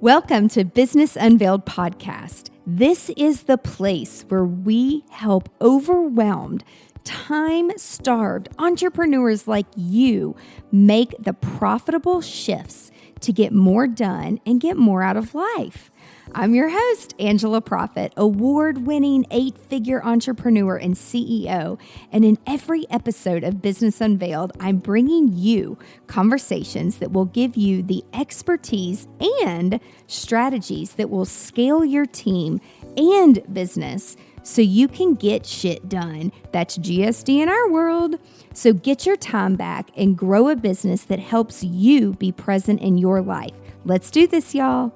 Welcome to Business Unveiled Podcast. This is the place where we help overwhelmed, time-starved entrepreneurs like you make the profitable shifts to get more done and get more out of life. I'm your host, Angela Profit, award-winning 8-figure entrepreneur and CEO. And in every episode of Business Unveiled, I'm bringing you conversations that will give you the expertise and strategies that will scale your team and business so you can get shit done. That's GSD in our world. So get your time back and grow a business that helps you be present in your life. Let's do this, y'all.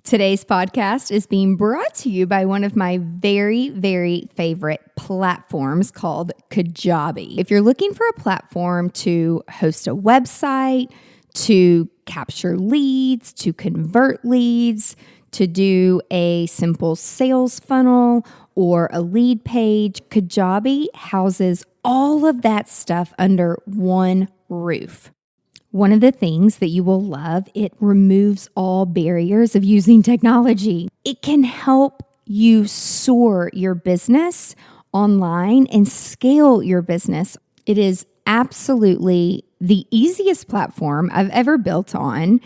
Today's podcast is being brought to you by one of my very, very favorite platforms called Kajabi. If you're looking for a platform to host a website, to capture leads, to convert leads, to do a simple sales funnel or a lead page, Kajabi houses all of that stuff under one roof. One of the things that you will love, it removes all barriers of using technology. It can help you soar your business online and scale your business. It is absolutely the easiest platform I've ever built on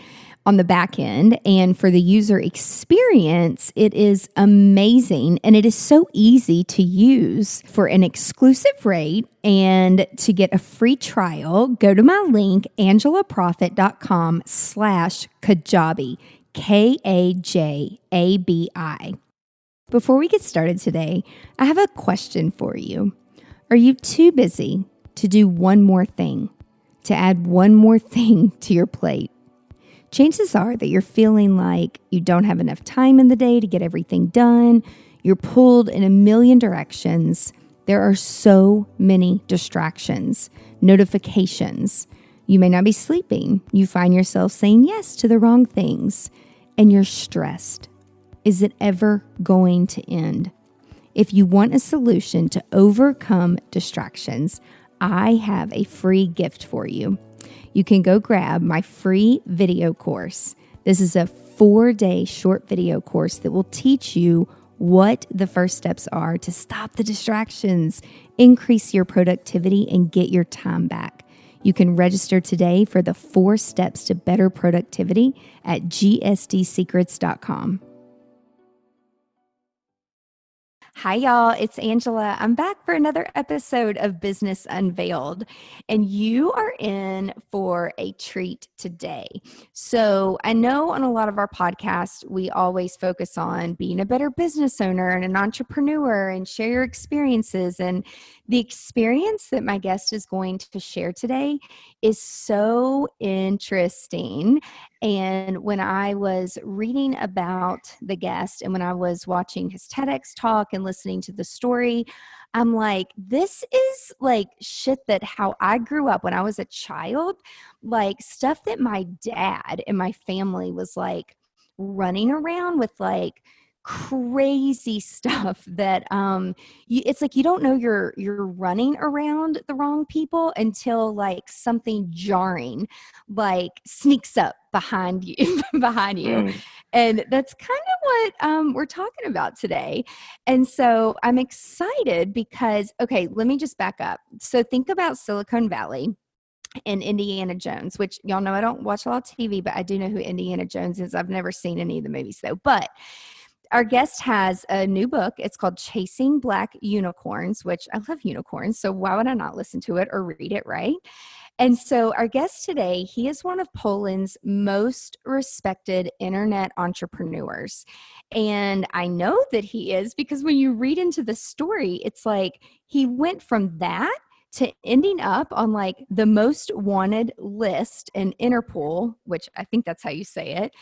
the back end. And for the user experience, it is amazing. And it is so easy to use. For an exclusive rate and to get a free trial, go to my link, angelaprofit.com/Kajabi, Kajabi. Before we get started today, I have a question for you. Are you too busy to do one more thing, to add one more thing to your plate? Chances are that you're feeling like you don't have enough time in the day to get everything done. You're pulled in a million directions. There are so many distractions, notifications. You may not be sleeping. You find yourself saying yes to the wrong things, and you're stressed. Is it ever going to end? If you want a solution to overcome distractions, I have a free gift for you. You can go grab my free video course. This is a 4-day short video course that will teach you what the first steps are to stop the distractions, increase your productivity, and get your time back. You can register today for the 4 steps to better productivity at gsdsecrets.com. Hi, y'all. It's Angela. I'm back for another episode of Business Unveiled, and you are in for a treat today. So I know on a lot of our podcasts, we always focus on being a better business owner and an entrepreneur and share your experiences. And the experience that my guest is going to share today is so interesting. And when I was reading about the guest and when I was watching his TEDx talk and listening to the story, I'm like, this is like shit that how I grew up when I was a child, like stuff that my dad and my family was like running around with, like crazy stuff that it's like you don't know you're running around the wrong people until like something jarring like sneaks up behind you. And that's kind of what we're talking about today. And so I'm excited because, okay, let me just back up. So think about Silicon Valley and Indiana Jones, which y'all know I don't watch a lot of TV, but I do know who Indiana Jones is. I've never seen any of the movies though. But our guest has a new book. It's called Chasing Black Unicorns, which I love unicorns. So why would I not listen to it or read it, right? And so our guest today, he is one of Poland's most respected internet entrepreneurs. And I know that he is because when you read into the story, it's like he went from that to ending up on like the most wanted list in Interpol, which I think that's how you say it.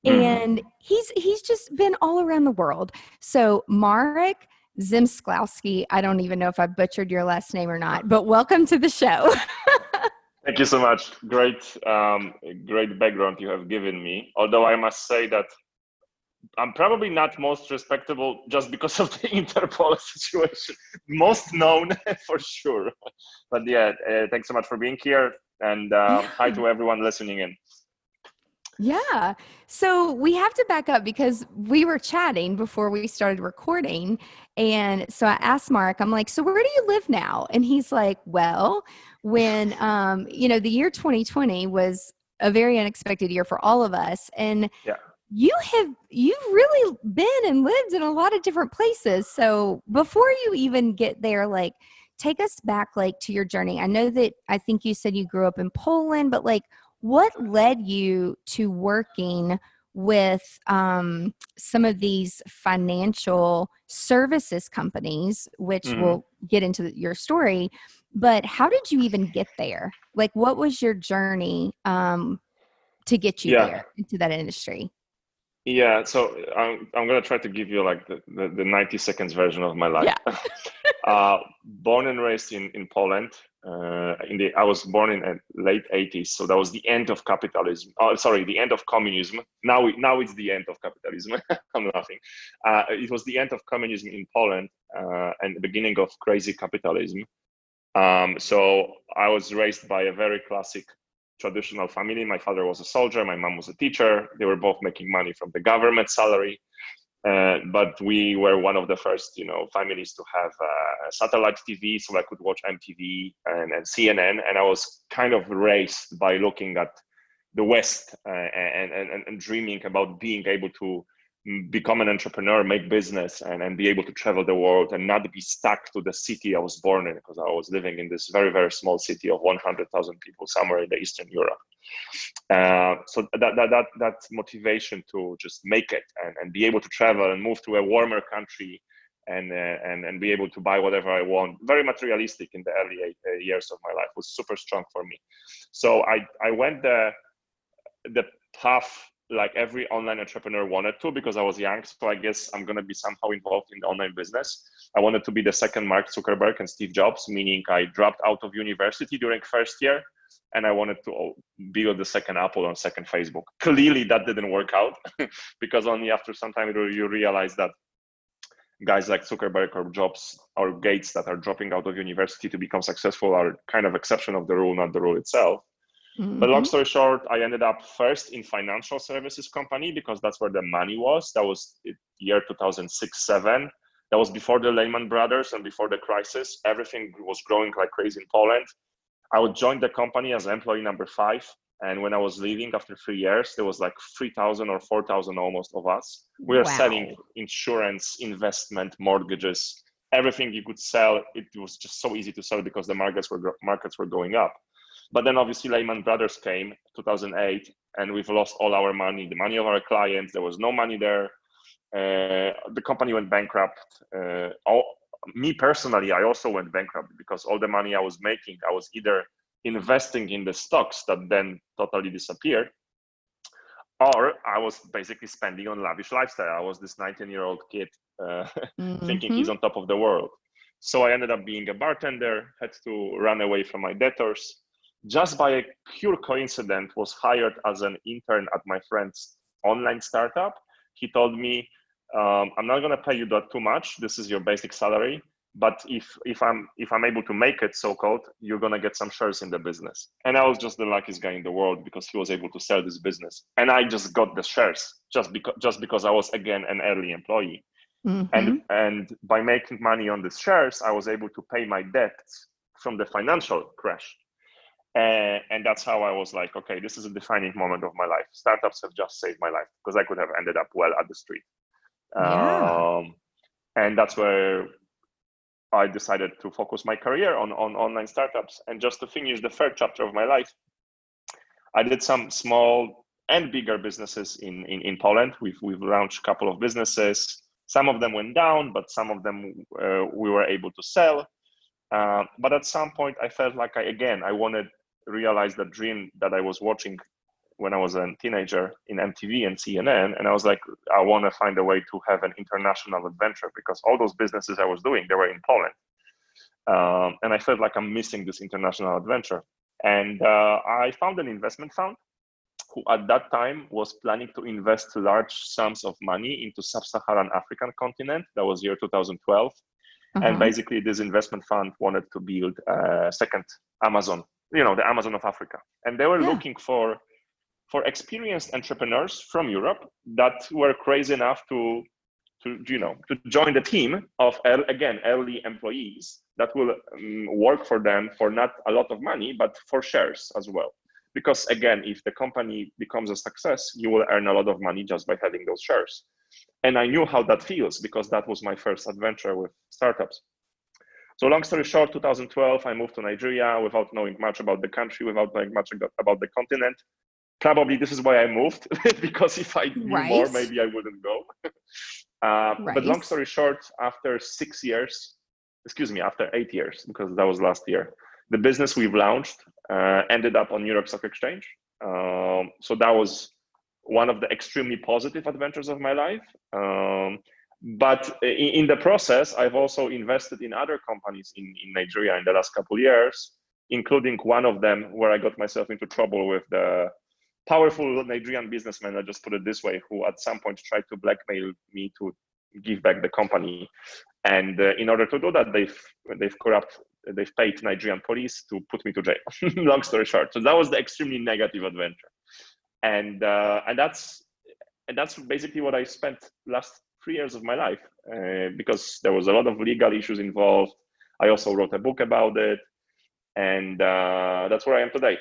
And he's just been all around the world. So Marek Zmyslowski, I don't even know if I butchered your last name or not, but welcome to the show. Thank you so much. Great background you have given me. Although I must say that I'm probably not most respectable just because of the Interpol situation. Most known for sure. But yeah, thanks so much for being here. And hi to everyone listening in. Yeah. So we have to back up because we were chatting before we started recording. And so I asked Mark, I'm like, so where do you live now? And he's like, well, when, the year 2020 was a very unexpected year for all of us. And Yeah. you've really been and lived in a lot of different places. So before you even get there, like, take us back, like, to your journey. I think you said you grew up in Poland, but like, what led you to working with some of these financial services companies, which Mhm. we'll get into your story, but how did you even get there? Like, what was your journey to get you Yeah. there into that industry? Yeah, so I'm gonna try to give you like the 90 seconds version of my life. Yeah. Born and raised in Poland. I was born in the late 80s, so that was the end of capitalism. Oh, sorry, the end of communism. Now it's the end of capitalism. I'm laughing. It was the end of communism in Poland and the beginning of crazy capitalism. So I was raised by a very classic traditional family. My father was a soldier, my mom was a teacher. They were both making money from the government salary. But we were one of the first, families to have satellite TV, so I could watch MTV and CNN. And I was kind of raised by looking at the West and dreaming about being able to become an entrepreneur, make business, and be able to travel the world and not be stuck to the city I was born in, because I was living in this very, very small city of 100,000 people somewhere in the Eastern Europe. So that motivation to just make it and be able to travel and move to a warmer country and be able to buy whatever I want, very materialistic in the early years of my life, was super strong for me. So I went the path like every online entrepreneur wanted to, because I was young. So I guess I'm going to be somehow involved in the online business. I wanted to be the second Mark Zuckerberg and Steve Jobs, meaning I dropped out of university during first year and I wanted to build the second Apple or second Facebook. Clearly that didn't work out because only after some time you realize that guys like Zuckerberg or Jobs or Gates that are dropping out of university to become successful are kind of exception of the rule, not the rule itself. But long Mm-hmm. story short, I ended up first in financial services company because that's where the money was. That was year 2006-7. That was before the Lehman Brothers and before the crisis. Everything was growing like crazy in Poland. I would join the company as employee number 5. And when I was leaving after 3 years, there was like 3,000 or 4,000 almost of us. We were selling Wow. insurance, investment, mortgages, everything you could sell. It was just so easy to sell because the markets were going up. But then obviously Lehman Brothers came 2008 and we've lost all our money, the money of our clients. There was no money there. The company went bankrupt. Me personally, I also went bankrupt because all the money I was making, I was either investing in the stocks that then totally disappeared, or I was basically spending on lavish lifestyle. I was this 19-year-old kid thinking Mm-hmm. he's on top of the world. So I ended up being a bartender, had to run away from my debtors. Just by a pure coincidence, was hired as an intern at my friend's online startup. He told me, "I'm not going to pay you that too much. This is your basic salary, but if I'm able to make it, so called, you're going to get some shares in the business." And I was just the luckiest guy in the world because he was able to sell this business, and I just got the shares just because I was again an early employee. Mm-hmm. And by making money on these shares, I was able to pay my debts from the financial crash. And that's how I was like, okay, this is a defining moment of my life. Startups have just saved my life because I could have ended up well at the street. Yeah. And that's where I decided to focus my career on online startups. And just to finish the third chapter of my life, I did some small and bigger businesses in Poland. We've launched a couple of businesses. Some of them went down, but some of them we were able to sell. But at some point, I felt like I wanted to realize the dream that I was watching when I was a teenager in MTV and CNN. And I was like, I want to find a way to have an international adventure because all those businesses I was doing, they were in Poland. And I felt like I'm missing this international adventure. And I found an investment fund who at that time was planning to invest large sums of money into sub-Saharan African continent. That was year 2012. And Uh-huh. basically this investment fund wanted to build a second Amazon, the Amazon of Africa. And they were Yeah. looking for for experienced entrepreneurs from Europe that were crazy enough to join the team of, again, early employees that will work for them for not a lot of money, but for shares as well. Because again, if the company becomes a success, you will earn a lot of money just by having those shares. And I knew how that feels because that was my first adventure with startups. So long story short, 2012, I moved to Nigeria without knowing much about the country, without knowing much about the continent. Probably this is why I moved, because if I knew more, maybe I wouldn't go. But long story short, after after 8 years, because that was last year, the business we've launched ended up on New York Stock Exchange. So that was one of the extremely positive adventures of my life. But in the process, I've also invested in other companies in Nigeria in the last couple of years, including one of them where I got myself into trouble with the powerful Nigerian businessman, I just put it this way, who at some point tried to blackmail me to give back the company. And in order to do that, they've paid Nigerian police to put me to jail. Long story short. So that was the extremely negative adventure. And that's basically what I spent last 3 years of my life, because there was a lot of legal issues involved. I also wrote a book about it. And that's where I am today.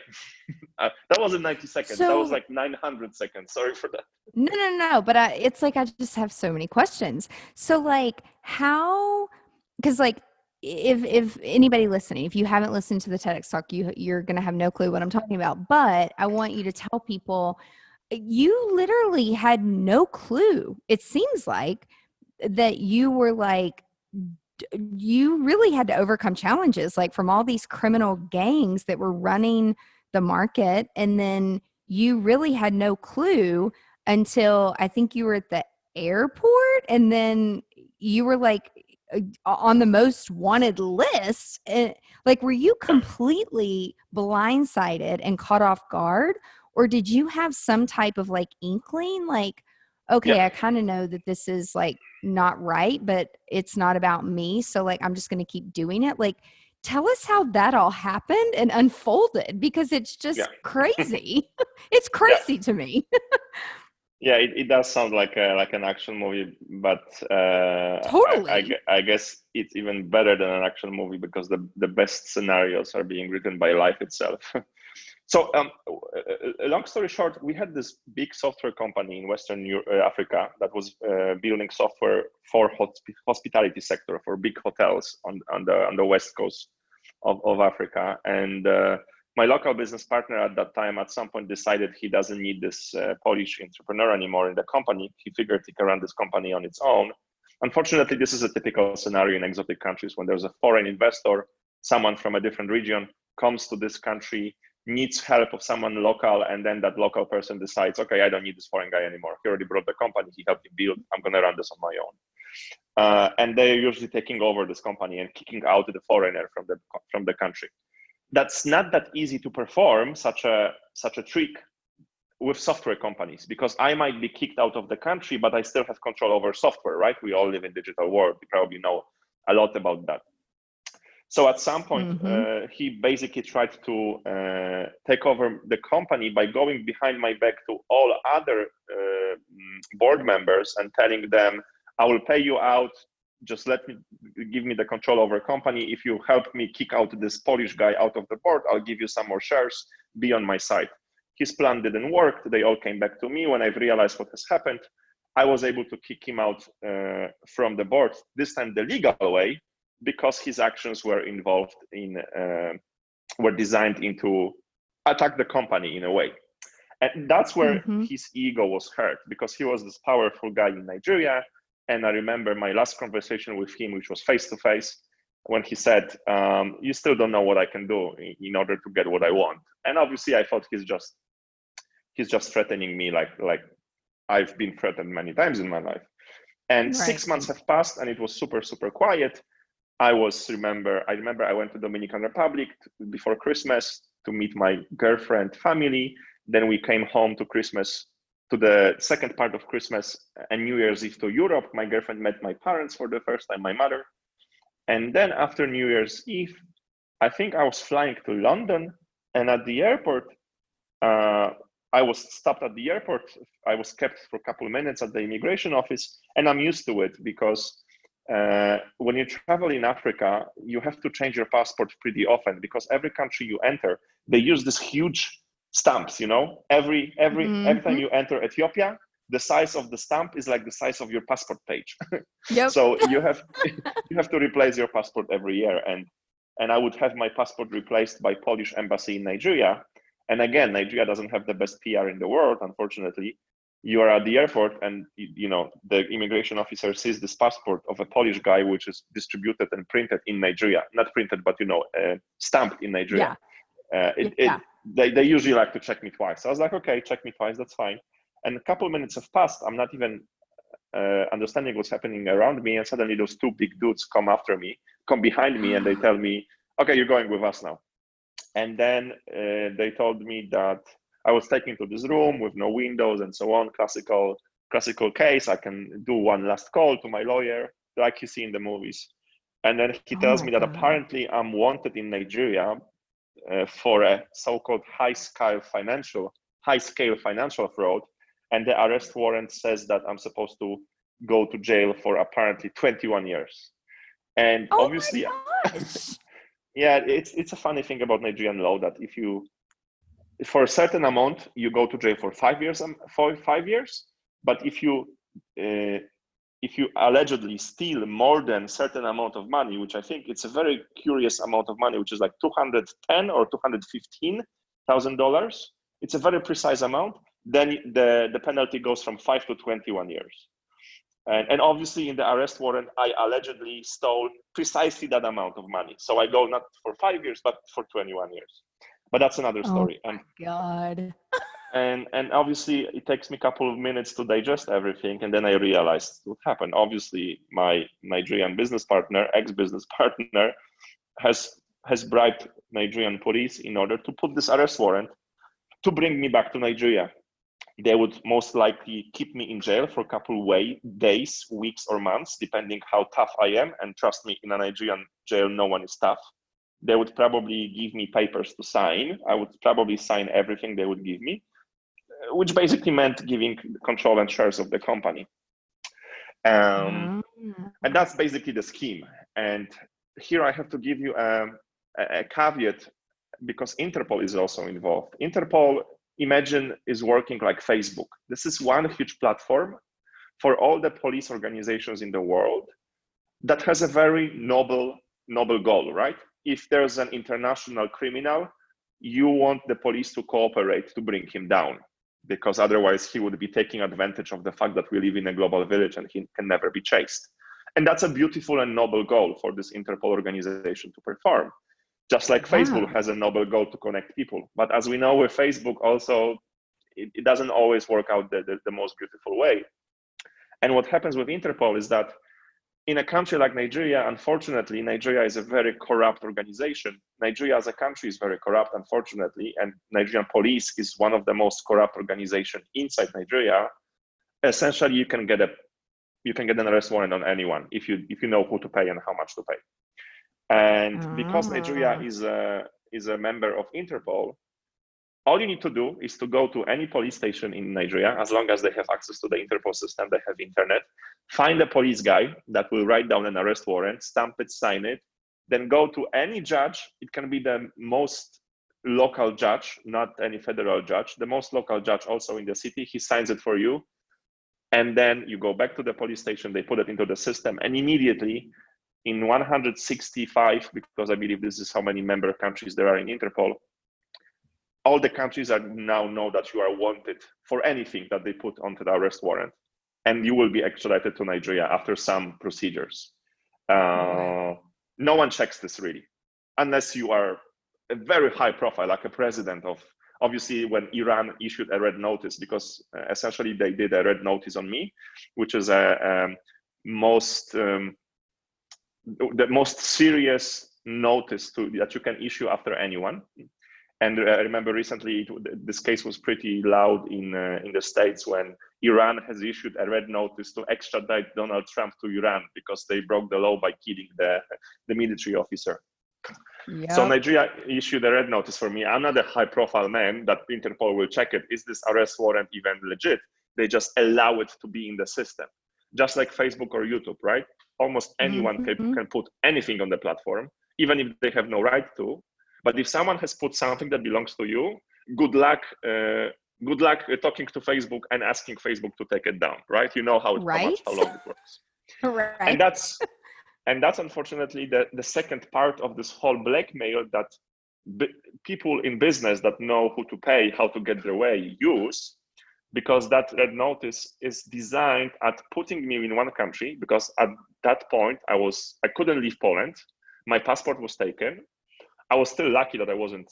That wasn't 90 seconds. That was like 900 seconds. Sorry for that. No. But it's like I just have so many questions. So like how, because like if anybody listening, if you haven't listened to the TEDx talk, you're going to have no clue what I'm talking about. But I want you to tell people, you literally had no clue. It seems like that you were like, you really had to overcome challenges like from all these criminal gangs that were running the market. And then you really had no clue until I think you were at the airport, and then you were like on the most wanted list. And like, were you completely blindsided and caught off guard? Or did you have some type of like inkling, like, okay, I kind of know that this is like not right, but it's not about me. So like, I'm just going to keep doing it. Like, tell us how that all happened and unfolded, because it's just crazy. It's crazy to me. Yeah, it does sound like an action movie, but Totally. I guess it's even better than an action movie because the best scenarios are being written by life itself. So, long story short, we had this big software company in Western Africa that was building software for hospitality sector for big hotels on the west coast of Africa. And my local business partner at that time, at some point, decided he doesn't need this Polish entrepreneur anymore in the company. He figured he can run this company on its own. Unfortunately, this is a typical scenario in exotic countries when there's a foreign investor, someone from a different region comes to this country, needs help of someone local, and then that local person decides, okay, I don't need this foreign guy anymore. He already brought the company, he helped me build, I'm going to run this on my own. And they're usually taking over this company and kicking out the foreigner from the country. That's not that easy to perform such a trick with software companies, because I might be kicked out of the country, but I still have control over software, right? We all live in digital world. You probably know a lot about that. So at some point, he basically tried to take over the company by going behind my back to all other board members and telling them, I will pay you out, just give me the control over a company. If you help me kick out this Polish guy out of the board, I'll give you some more shares, be on my side. His plan didn't work. They all came back to me. When I realized what has happened, I was able to kick him out from the board, this time the legal way, because his actions were designed into attack the company in a way. And that's where his ego was hurt, because he was this powerful guy in Nigeria. And I remember my last conversation with him, which was face-to-face, when he said, you still don't know what I can do in order to get what I want. And obviously I thought he's just threatening me like I've been threatened many times in my life. And 6 months have passed and it was super, super quiet. I remember I went to Dominican Republic before Christmas to meet my girlfriend family. Then we came home to Christmas, to the second part of Christmas and New Year's Eve to Europe. My girlfriend met my parents for the first time, my mother. And then after New Year's Eve, I think I was flying to London, and at the airport, I I was stopped at the airport. I was kept for a couple of minutes at the immigration office, and I'm used to it because when you travel in Africa, you have to change your passport pretty often because every country you enter, they use this huge stamps. Every time you enter Ethiopia, the size of the stamp is like the size of your passport page. Yep. So you have to replace your passport every year, and I would have my passport replaced by Polish embassy in Nigeria. And again, Nigeria doesn't have the best PR in the world, unfortunately. You are at the airport, and the immigration officer sees this passport of a Polish guy, which is distributed and printed in Nigeria, not printed, but stamped in Nigeria. Yeah. They usually like to check me twice. So I was like, okay, check me twice, that's fine. And a couple of minutes have passed. I'm not even understanding what's happening around me, and suddenly those two big dudes come behind me, and they tell me, okay, you're going with us now. And then they told me that I was taken to this room with no windows and so on, classical case. I can do one last call to my lawyer, like you see in the movies. And then he tells me that apparently I'm wanted in Nigeria for a so-called high-scale financial fraud. And the arrest warrant says that I'm supposed to go to jail for apparently 21 years. And obviously, yeah, it's a funny thing about Nigerian law that for a certain amount, you go to jail for 5 years. But if you allegedly steal more than a certain amount of money, which I think it's a very curious amount of money, which is like $210,000 or $215,000, it's a very precise amount. Then the penalty goes from 5 to 21 years. And obviously in the arrest warrant, I allegedly stole precisely that amount of money. So I go not for 5 years, but for 21 years. But that's another story. Oh my God. And obviously it takes me a couple of minutes to digest everything. And then I realized what happened. Obviously my Nigerian ex-business partner has bribed Nigerian police in order to put this arrest warrant to bring me back to Nigeria. They would most likely keep me in jail for a couple of days, weeks, or months, depending how tough I am. And trust me, in a Nigerian jail, no one is tough. They would probably give me papers to sign. I would probably sign everything they would give me, which basically meant giving control and shares of the company. And that's basically the scheme. And here I have to give you a caveat, because Interpol is also involved. Interpol, imagine, is working like Facebook. This is one huge platform for all the police organizations in the world that has a very noble goal, right? If there's an international criminal, you want the police to cooperate to bring him down, because otherwise he would be taking advantage of the fact that we live in a global village and he can never be chased. And that's a beautiful and noble goal for this Interpol organization to perform. Just like Facebook has a noble goal to connect people. But as we know with Facebook also, it doesn't always work out the most beautiful way. And what happens with Interpol is that in a country like Nigeria, unfortunately, Nigeria is a very corrupt organization. Nigeria as a country is very corrupt, unfortunately, and Nigerian police is one of the most corrupt organizations inside Nigeria. Essentially, you can get an arrest warrant on anyone if you know who to pay and how much to pay. And because Nigeria is a member of Interpol, all you need to do is to go to any police station in Nigeria, as long as they have access to the Interpol system, they have internet, find a police guy that will write down an arrest warrant, stamp it, sign it, then go to any judge. It can be the most local judge, not any federal judge, the most local judge also in the city. He signs it for you. And then you go back to the police station, they put it into the system, and immediately in 165, because I believe this is how many member countries there are in Interpol, all the countries now know that you are wanted for anything that they put onto the arrest warrant, and you will be extradited to Nigeria after some procedures. No one checks this really, unless you are a very high profile, like a president of, obviously when Iran issued a red notice, because essentially they did a red notice on me, which is the most serious notice that you can issue after anyone. And I remember recently, this case was pretty loud in the States when Iran has issued a red notice to extradite Donald Trump to Iran because they broke the law by killing the military officer. So Yep. Nigeria issued a red notice for me. I'm not a high-profile man that Interpol will check it. Is this arrest warrant even legit? They just allow it to be in the system, just like Facebook or YouTube, right? Almost anyone can put anything on the platform, even if they have no right to. But if someone has put something that belongs to you, good luck. Good luck talking to Facebook and asking Facebook to take it down, right? You know how long it works. Right. And that's unfortunately the second part of this whole blackmail that people in business that know who to pay, how to get their way, use, because that red notice is designed at putting me in one country, because at that point I couldn't leave Poland. My passport was taken. I was still lucky that I wasn't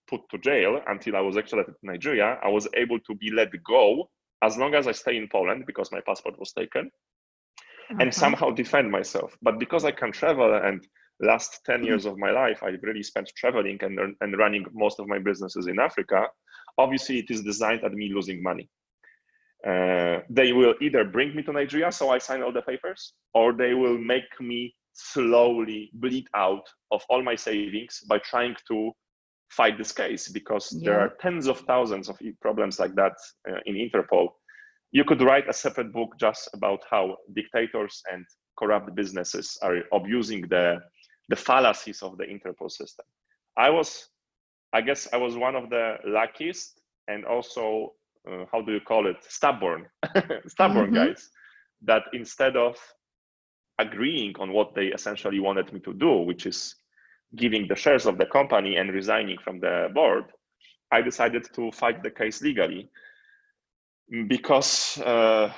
put to jail until I was extradited to Nigeria. I was able to be let go as long as I stay in Poland because my passport was taken, and somehow defend myself. But because I can travel, and last 10 years of my life I really spent traveling and running most of my businesses in Africa, obviously it is designed at me losing money. They will either bring me to Nigeria so I sign all the papers, or they will make me slowly bleed out of all my savings by trying to fight this case, because there are tens of thousands of problems like that in Interpol. You could write a separate book just about how dictators and corrupt businesses are abusing the fallacies of the Interpol system. I guess I was one of the luckiest and also, how do you call it, stubborn guys, that instead of agreeing on what they essentially wanted me to do, which is giving the shares of the company and resigning from the board, I decided to fight the case legally, because I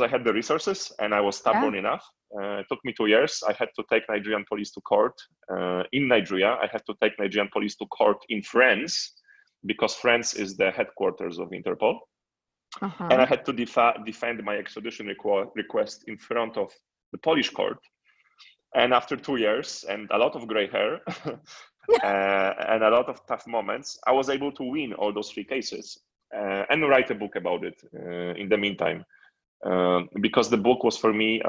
had the resources and I was stubborn enough. It took me 2 years. I had to take Nigerian police to court in Nigeria. I had to take Nigerian police to court in France, because France is the headquarters of Interpol. And I had to defend my extradition request in front of the Polish court. And after 2 years and a lot of gray hair and a lot of tough moments, I was able to win all those 3 cases and write a book about it in the meantime. Because the book was for me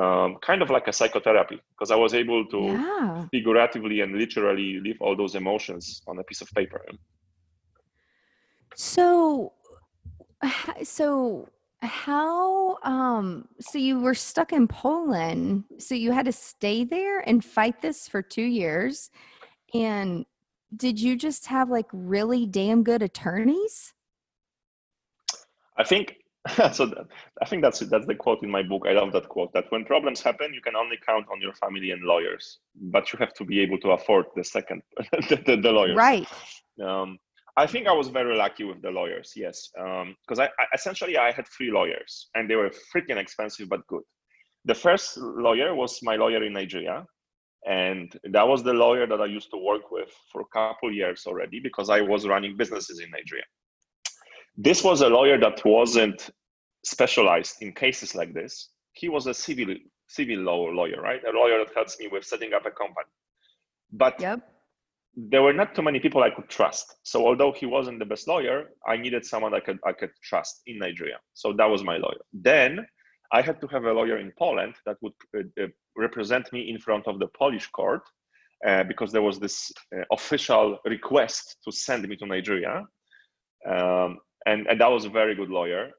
kind of like a psychotherapy, because I was able to figuratively and literally leave all those emotions on a piece of paper. So you were stuck in Poland, so you had to stay there and fight this for 2 years. And did you just have like really damn good attorneys? I think so. I think that's the quote in my book. I love that quote, that when problems happen, you can only count on your family and lawyers, but you have to be able to afford the second the lawyers. Right. I think I was very lucky with the lawyers, yes, because I essentially had 3 lawyers, and they were freaking expensive but good. The first lawyer was my lawyer in Nigeria, and that was the lawyer that I used to work with for a couple years already, because I was running businesses in Nigeria. This was a lawyer that wasn't specialized in cases like this. He was a civil law lawyer, right? A lawyer that helps me with setting up a company. But there were not too many people I could trust. So although he wasn't the best lawyer, I needed someone I could trust in Nigeria. So that was my lawyer. Then I had to have a lawyer in Poland that would represent me in front of the Polish court, because there was this official request to send me to Nigeria. And that was a very good lawyer.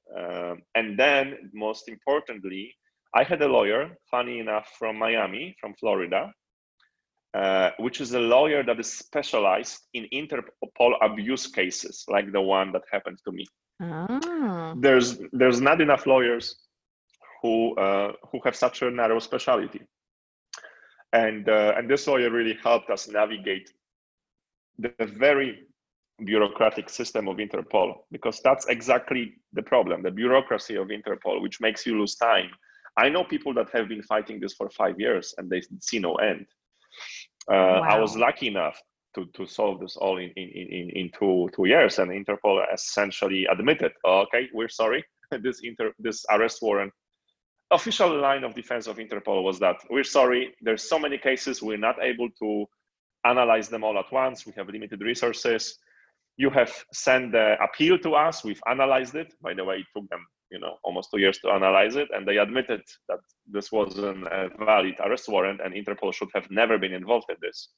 And then, most importantly, I had a lawyer, funny enough, from Miami, from Florida, which is a lawyer that is specialized in Interpol abuse cases, like the one that happened to me. There's not enough lawyers who have such a narrow specialty, and this lawyer really helped us navigate the very bureaucratic system of Interpol, because that's exactly the problem, the bureaucracy of Interpol, which makes you lose time. I know people that have been fighting this for 5 years and they see no end. I was lucky enough to solve this all in 2 years, and Interpol essentially admitted, okay, we're sorry. This arrest warrant, official line of defense of Interpol was that we're sorry, there's so many cases, we're not able to analyze them all at once, we have limited resources. You have sent the appeal to us, we've analyzed it. By the way, it took them almost 2 years to analyze it, and they admitted that this wasn't a valid arrest warrant and Interpol should have never been involved in this.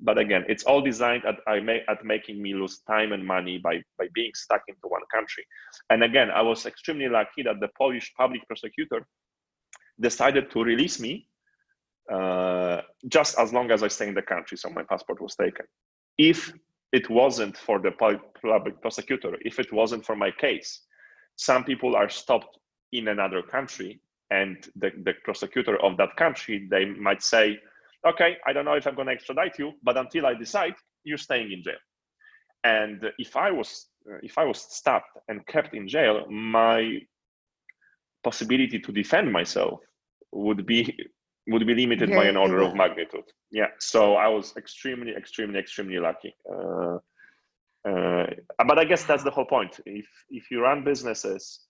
But again, it's all designed at making me lose time and money by being stuck into one country. And again, I was extremely lucky that the Polish public prosecutor decided to release me just as long as I stay in the country. So my passport was taken. If it wasn't for the public prosecutor, if it wasn't for my case, some people are stopped in another country, and the prosecutor of that country, they might say, okay, I don't know if I'm going to extradite you, but until I decide, you're staying in jail. And if I was stopped and kept in jail, my possibility to defend myself would be limited by an order of magnitude. Yeah, so I was extremely lucky. But I guess that's the whole point. If you run businesses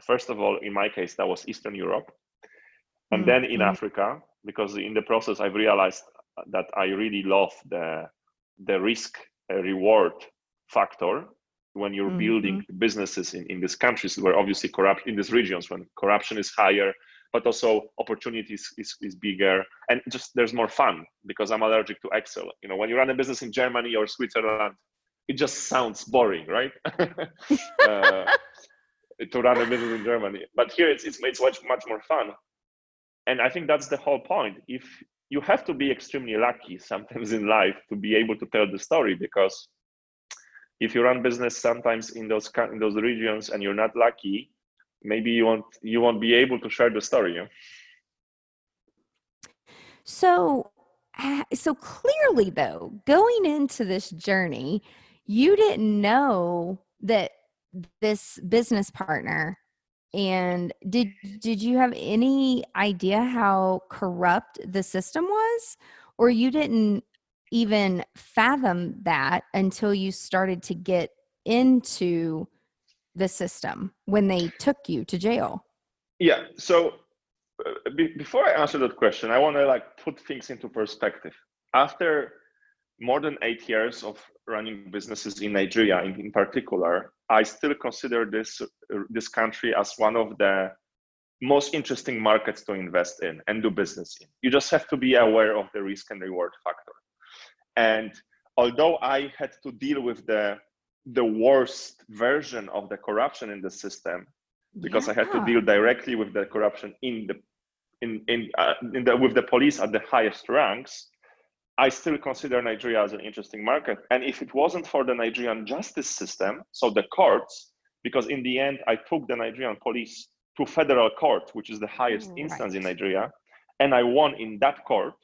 first of all, in my case, that was Eastern Europe, and then in Africa, because in the process I've realized that I really love the risk reward factor when you're building businesses in these countries where obviously in these regions when corruption is higher, but also opportunities is bigger, and just there's more fun because I'm allergic to Excel. When you run a business in Germany or Switzerland, it just sounds boring, right? To run a business in Germany, but here it's much more fun. And I think that's the whole point. If you have to be extremely lucky sometimes in life to be able to tell the story, because if you run business sometimes in those regions and you're not lucky, maybe you won't be able to share the story. So clearly, though, going into this journey, you didn't know that this business partner, and did you have any idea how corrupt the system was, or you didn't even fathom that until you started to get into the system when they took you to jail? Yeah, so before I answer that question, I want to put things into perspective. After more than 8 years of running businesses in Nigeria, in particular, I still consider this country as one of the most interesting markets to invest in and do business in. You just have to be aware of the risk and reward factor. And although I had to deal with the worst version of the corruption in the system, because I had to deal directly with the corruption with the police at the highest ranks, I still consider Nigeria as an interesting market. And if it wasn't for the Nigerian justice system, so the courts, because in the end, I took the Nigerian police to federal court, which is the highest instance in Nigeria, and I won in that court,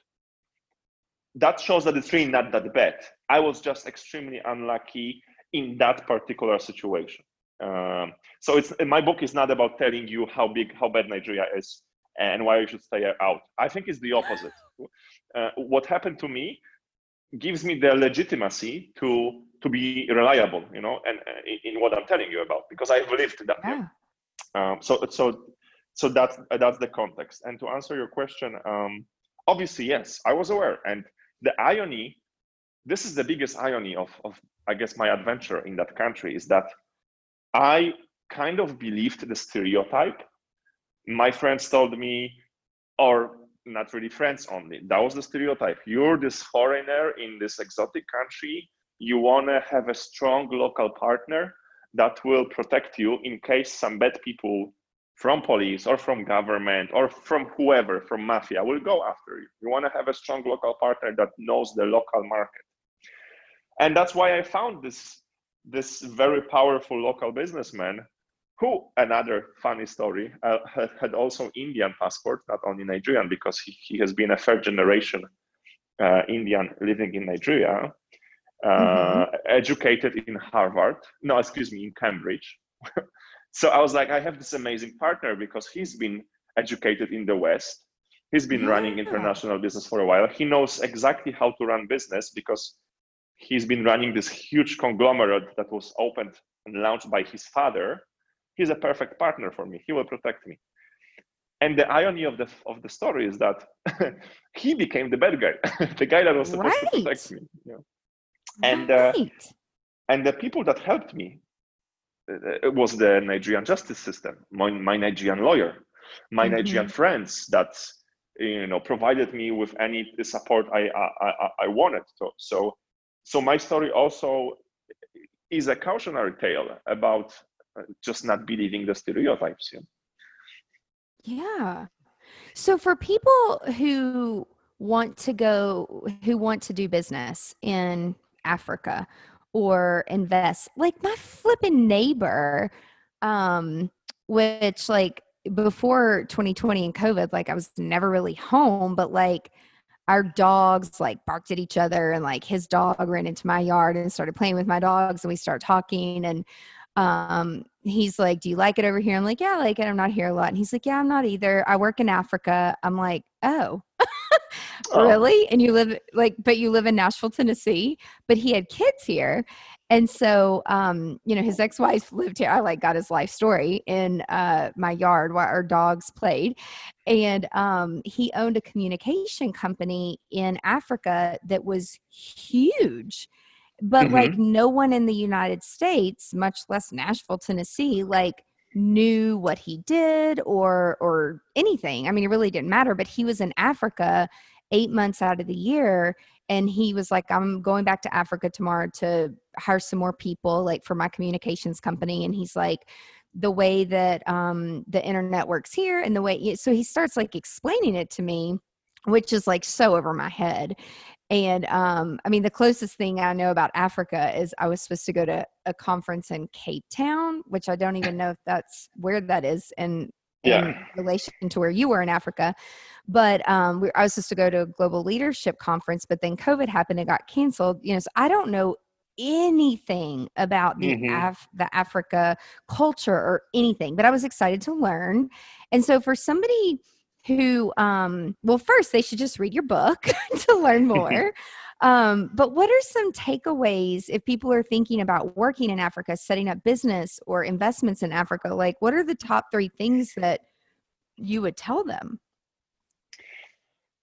that shows that it's really not that bad. I was just extremely unlucky in that particular situation. So my book is not about telling you how bad Nigeria is and why you should stay out. I think it's the opposite. What happened to me gives me the legitimacy to be reliable, and in what I'm telling you about, because I've lived that. Yeah. So that's the context. And to answer your question, obviously yes, I was aware. And the irony, this is the biggest irony of I guess my adventure in that country, is that I kind of believed the stereotype. My friends told me, or not really friends only, that was the stereotype. You're this foreigner in this exotic country. You want to have a strong local partner that will protect you in case some bad people from police or from government or from whoever, from mafia, will go after you. You want to have a strong local partner that knows the local market. And that's why I found this very powerful local businessman who, another funny story, had also Indian passport, not only Nigerian, because he has been a third generation Indian living in Nigeria, educated in in Cambridge. So I was like, I have this amazing partner because he's been educated in the West. He's been running international business for a while. He knows exactly how to run business because he's been running this huge conglomerate that was opened and launched by his father. He's a perfect partner for me. He will protect me. And the irony of the story is that he became the bad guy, the guy that was supposed to protect me. And the people that helped me was the Nigerian justice system, my Nigerian lawyer, my Nigerian friends that provided me with any support I wanted to. So my story also is a cautionary tale about just not believing the stereotypes. Yeah. So for people who want to do business in Africa or invest, like my flipping neighbor, um, which like before 2020 and COVID, like I was never really home, but like our dogs like barked at each other and like his dog ran into my yard and started playing with my dogs and we started talking and he's like, do you like it over here? I'm like, yeah, I like it. I'm not here a lot. And he's like, yeah, I'm not either. I work in Africa. I'm like, oh, Oh. really? And you live like, but you live in Nashville, Tennessee, but he had kids here. And so, his ex-wife lived here. I like got his life story in my yard while our dogs played. And he owned a communication company in Africa that was huge. But like Mm-hmm. no one in the United States, much less Nashville, Tennessee, like knew what he did or anything. I mean, it really didn't matter, but he was in Africa 8 months out of the year. And he was like, I'm going back to Africa tomorrow to hire some more people, like for my communications company. And he's like, the way that the internet works here and the way, so he starts like explaining it to me, which is like so over my head. And I mean, the closest thing I know about Africa is I was supposed to go to a conference in Cape Town, which I don't even know if that's where that is in Yeah. relation to where you were in Africa. But I was supposed to go to a global leadership conference, but then COVID happened and got canceled. So I don't know anything about the Mm-hmm. the Africa culture or anything, but I was excited to learn. And so for somebody who well, first they should just read your book to learn more. But what are some takeaways if people are thinking about working in Africa, setting up business or investments in Africa? Like, what are the top 3 things that you would tell them?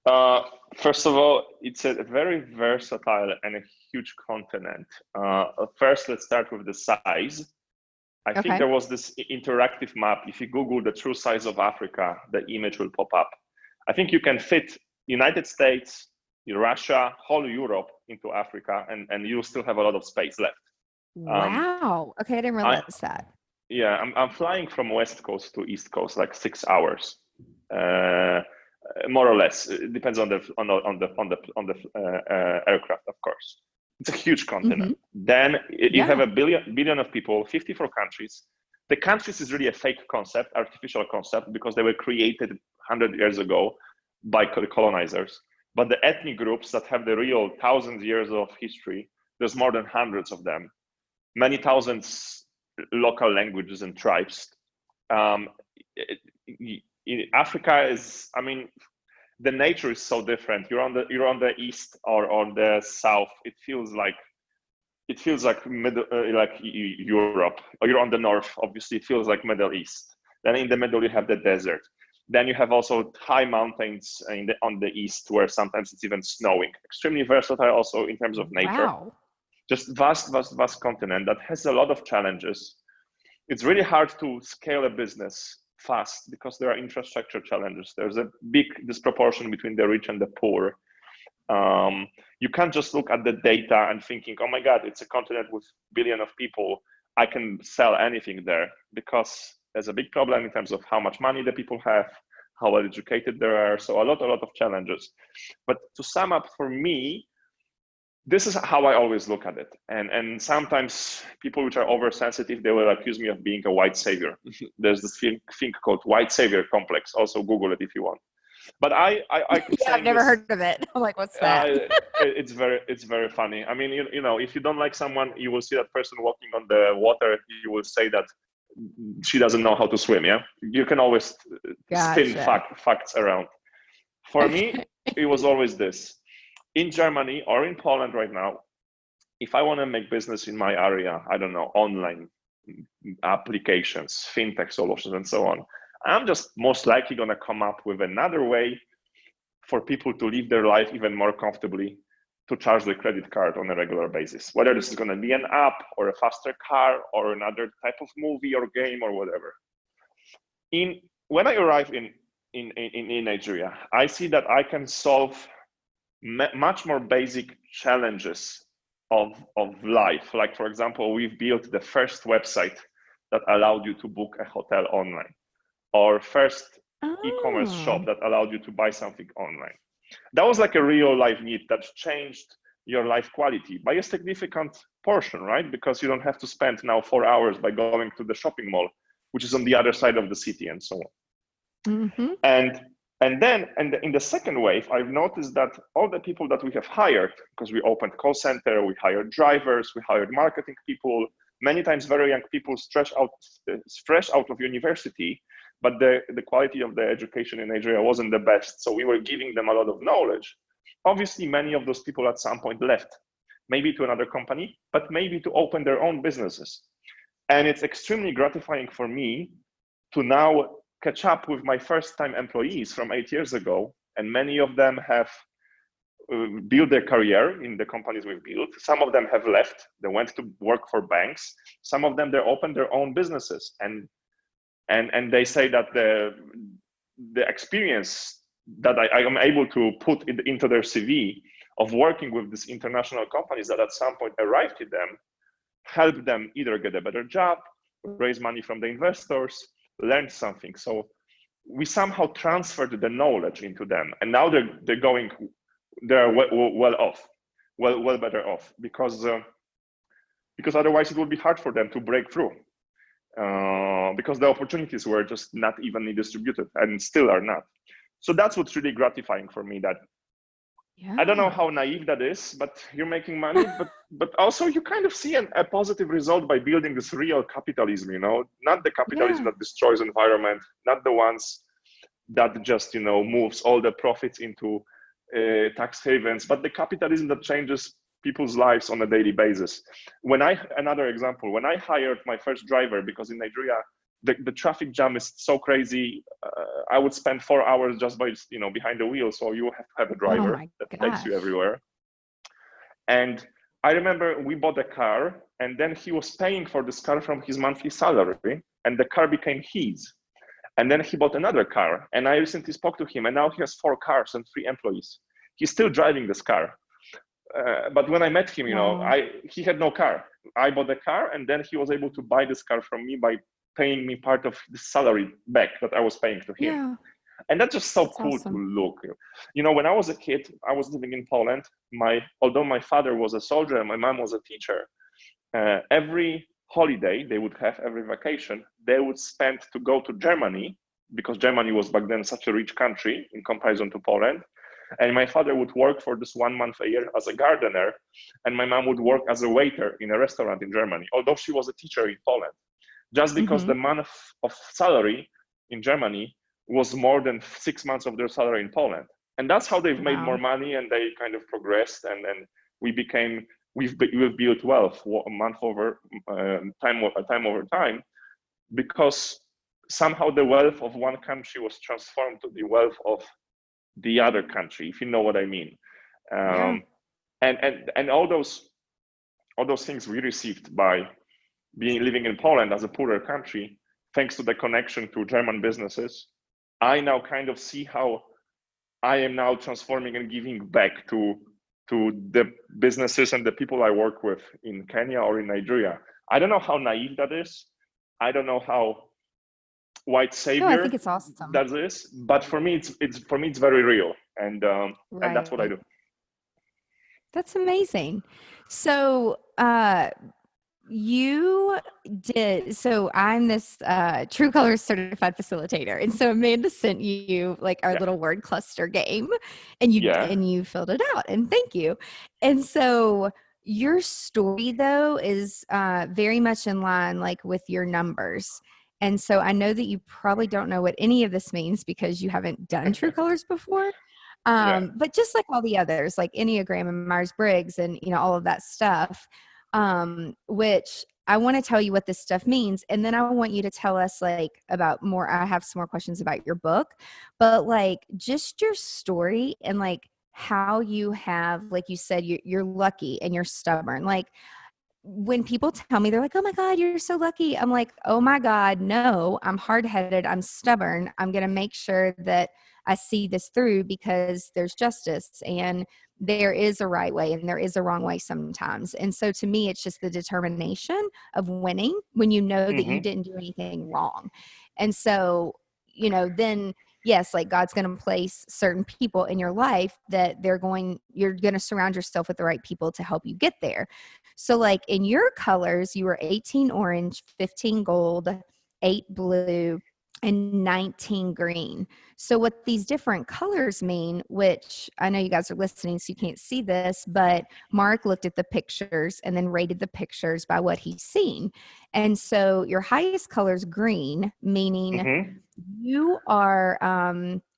Uh, First of all, it's a very versatile and a huge continent. First, let's start with the size. I think Okay. there was this interactive map. If you Google the true size of Africa, the image will pop up. I think you can fit United States, Russia, whole Europe into Africa, and you still have a lot of space left. Um, Wow. Okay, I didn't I realize that. Yeah, I'm flying from West Coast to East Coast, like 6 hours, uh, more or less. It depends on the aircraft, of course. It's a huge continent. Hmm. Then you have Yeah. a billion of people, 54 countries. The countries is really a fake concept, artificial concept, because they were created 100 years ago by colonizers. But the ethnic groups that have the real thousands years of history, there's more than hundreds of them, many thousands local languages and tribes. Um, Africa is, I mean, the nature is so different. You're on the east or on the south. It feels like middle, like Europe. Or you're on the north. Obviously, it feels like Middle East. Then in the middle you have the desert. Then you have also high mountains on the east where sometimes it's even snowing. Extremely versatile also in terms of nature. Wow. Just vast continent that has a lot of challenges. It's really hard to scale a business fast because there are infrastructure challenges. There's a big disproportion between the rich and the poor. You can't just look at the data and thinking, oh my God, it's a continent with billion of people. I can sell anything there, because there's a big problem in terms of how much money the people have, how well educated they are. So a lot of challenges. But to sum up for me, this is how I always look at it. And sometimes people which are oversensitive, they will accuse me of being a white savior. There's this thing called white savior complex. Also Google it if you want. But I keep Yeah, I've saying never this. heard of it. I'm like, what's that? It's very funny. I mean, if you don't like someone, you will see that person walking on the water. You will say that she doesn't know how to swim. Yeah, you can always spin Gotcha. facts around. For me, Okay. it was always this. In Germany or in Poland right now, if I want to make business in my area, I don't know, online applications, fintech solutions, and so on, I'm just most likely going to come up with another way for people to live their life even more comfortably, to charge the credit card on a regular basis, whether this is going to be an app or a faster car or another type of movie or game or whatever. When I arrived in Nigeria. I see that I can solve much more basic challenges of life. Like, for example, we've built the first website that allowed you to book a hotel online, or first e-commerce shop that allowed you to buy something online. That was like a real life need that changed your life quality by a significant portion, right? Because you don't have to spend now 4 hours by going to the shopping mall, which is on the other side of the city, and so on. And then in the second wave, I've noticed that all the people that we have hired, because we opened call center, we hired drivers, we hired marketing people, many times very young people fresh out of university, but the quality of the education in Nigeria wasn't the best. So we were giving them a lot of knowledge. Obviously, many of those people at some point left, maybe to another company, but maybe to open their own businesses. And it's extremely gratifying for me to now catch up with my first-time employees from 8 years ago, and many of them have built their career in the companies we've built. Some of them have left; they went to work for banks. Some of them they opened their own businesses, and they say that the experience that I am able to put into their CV of working with these international companies that at some point arrived to them, helped them either get a better job, raise money from the investors, learn something. So we somehow transferred the knowledge into them, and now they're well better off, because otherwise it would be hard for them to break through, because the opportunities were just not evenly distributed and still are not. So that's what's really gratifying for me. That I don't know how naive that is, but you're making money, but also you kind of see a positive result by building this real capitalism, not the capitalism that destroys environment, not the ones that just, moves all the profits into tax havens, but the capitalism that changes people's lives on a daily basis. Another example, when I hired my first driver, because in Nigeria, the traffic jam is so crazy, I would spend 4 hours just by, behind the wheel. So you have to have a driver that takes you everywhere. And I remember we bought a car, and then he was paying for this car from his monthly salary, and the car became his. And then he bought another car, and I recently spoke to him, and now he has 4 cars and 3 employees. He's still driving this car. But when I met him, he had no car. I bought the car, and then he was able to buy this car from me by paying me part of the salary back that I was paying to him. Yeah. And that's just so cool to look. When I was a kid, I was living in Poland. Although my father was a soldier and my mom was a teacher, every holiday they would have, every vacation, they would spend to go to Germany, because Germany was back then such a rich country in comparison to Poland. And my father would work for this 1 month a year as a gardener, and my mom would work as a waiter in a restaurant in Germany, although she was a teacher in Poland. Just because the month of salary in Germany was more than 6 months of their salary in Poland. And that's how they've made more money, and they kind of progressed, and we've built wealth time over time, because somehow the wealth of one country was transformed to the wealth of the other country, if you know what I mean. And all those things we received by living in Poland as a poorer country, thanks to the connection to German businesses, I now kind of see how I am now transforming and giving back to the businesses and the people I work with in Kenya or in Nigeria. I don't know how naive that is. I don't know how white savior I think it's awesome. That is, but for me, it's very real, and that's what I do. That's amazing. So you did. So I'm this True Colors certified facilitator, and so Amanda sent you like our little word cluster game, and you filled it out, and thank you. And so your story though is very much in line like with your numbers. And so I know that you probably don't know what any of this means because you haven't done True Colors before. But just like all the others, like Enneagram and Myers-Briggs and, all of that stuff, which I want to tell you what this stuff means. And then I want you to tell us like about more. I have some more questions about your book, but like just your story and like how you have, like you said, you're lucky and you're stubborn. Like, when people tell me, they're like, oh my God, you're so lucky. I'm like, oh my God, no, I'm hard-headed. I'm stubborn. I'm going to make sure that I see this through because there's justice and there is a right way and there is a wrong way sometimes. And so to me, it's just the determination of winning when you know that you Mm-hmm. didn't do anything wrong. And so, then yes, like God's going to place certain people in your life that you're going to surround yourself with the right people to help you get there. So like in your colors, you were 18 orange, 15 gold, 8 blue, and 19 green. So what these different colors mean, which I know you guys are listening, so you can't see this, but Mark looked at the pictures and then rated the pictures by what he's seen. And so your highest color is green, meaning Mm-hmm.